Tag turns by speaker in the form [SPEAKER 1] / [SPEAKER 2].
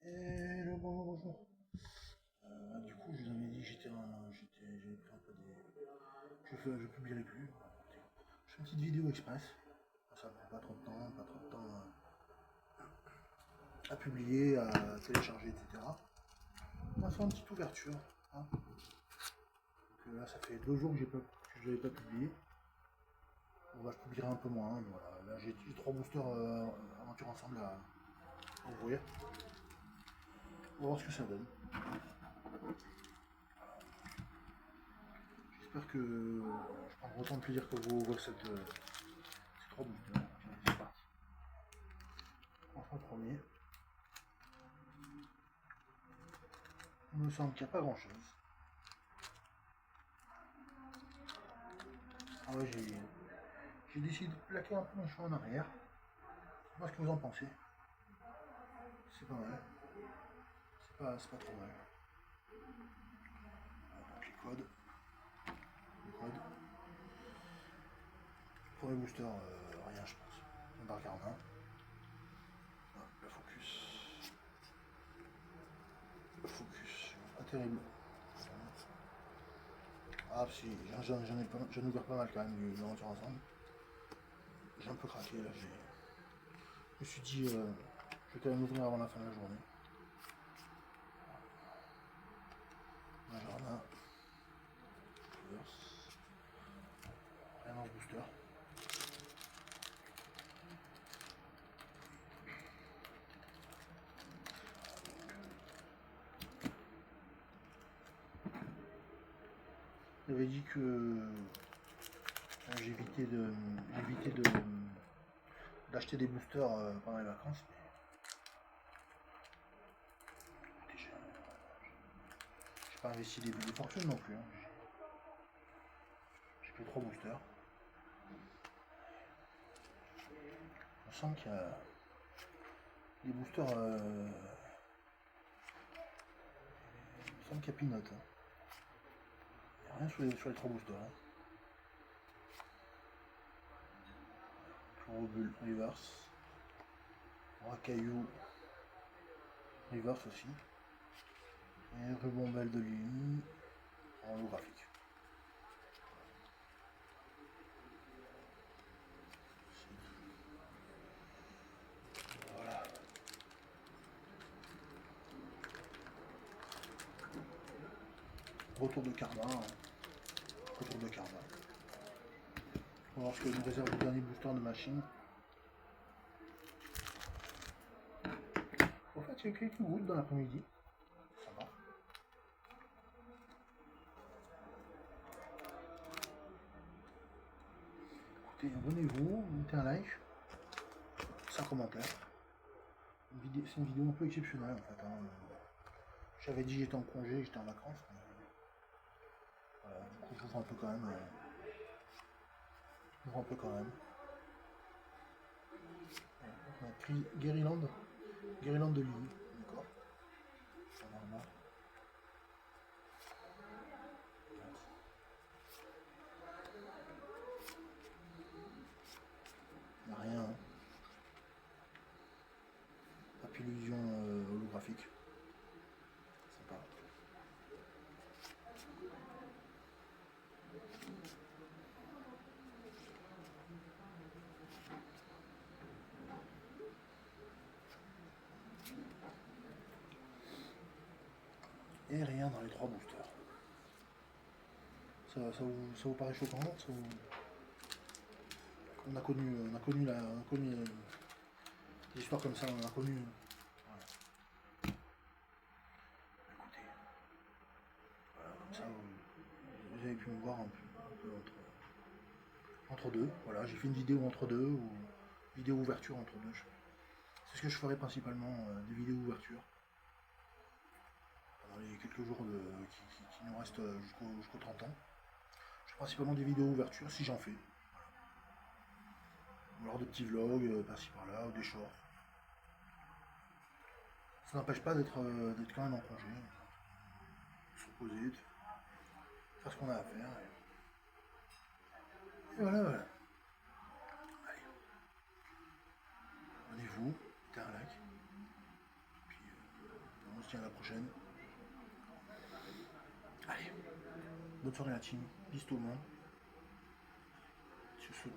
[SPEAKER 1] Et le bonjour. Du coup, je vous avais dit que j'avais pris un peu des. Je publierai plus. Je fais une petite vidéo express. Ça prend pas trop de temps, pas trop de temps à publier, à télécharger, etc. On va faire une petite ouverture. Hein. Donc là, ça fait 2 jours que je l'avais pas publié. Bon, bah, je publierai un peu moins. Voilà. Là, j'ai 3 boosters aventure ensemble à ouvrir. On va voir ce que ça donne. J'espère que je prendrai autant de plaisir que vous voir ces 3 boosters. Allez, c'est parti. Enfin, premier. Il me semble qu'il n'y a pas grand chose. Ah ouais, j'ai décidé de plaquer un peu mon choix en arrière. Moi, ce que vous en pensez. C'est pas mal. C'est pas trop mal. Alors, donc les codes. Les codes. Premier booster, rien je pense. Un Dark Armin. Le focus. Le focus. Pas terrible. Ah si, j'en ai ouvert pas mal quand même du l'aventure ensemble. J'ai un peu craqué là, je me suis dit je vais quand même ouvrir avant la fin de la journée. Un jardin. Rien dans ce booster. J'avais dit que j'évitais d'acheter des boosters pendant les vacances. Mais j'ai pas investi des fortunes non plus. Hein. J'ai pris 3 boosters. Il me semble qu'il y a des boosters. Il me semble qu'il y a Peanut. Hein. Il n'y a rien sur les 3 boosters. Hein. Chlorobule reverse. Racaillou reverse aussi. Et rebombelle de ligne en holographique. Voilà. Retour de Karma. Hein. Retour de Karma. On va voir ce que nous réserve le dernier booster de machine. En fait, il y a eu quelques gouttes dans l'après-midi. Ça va. Écoutez, abonnez-vous, mettez un like, c'est un commentaire. C'est une vidéo un peu exceptionnelle en fait. Hein. J'avais dit j'étais en congé, j'étais en vacances. Mais, voilà, du coup, j'ouvre un peu quand même. J'ouvre un peu quand même. On a pris Guériland de Lily, d'accord. Ça va normal. Il n'y a rien. Hein. Illusion holographique. Sympa. Et rien dans les 3 boosters. Ça vous paraît choquant ça vous... On a connu des histoires comme ça, on a connu. Voilà. Écoutez, voilà, comme ça vous avez pu me voir un peu entre deux. Voilà, j'ai fait une vidéo entre deux, ou vidéo ouverture entre deux. C'est ce que je ferai principalement, des vidéos ouverture. Pendant les quelques jours qui nous restent jusqu'au 30 ans. Je fais principalement des vidéos ouverture si j'en fais. Ou alors des petits vlogs par-ci par-là, ou des shorts. Ça n'empêche pas d'être quand même en congé. De se reposer, de faire ce qu'on a à faire. Et voilà, voilà. Allez, abonnez-vous, mettez un like. Puis dis à la prochaine. Allez, bonne soirée la team. Bis tout le monde. Sur ce.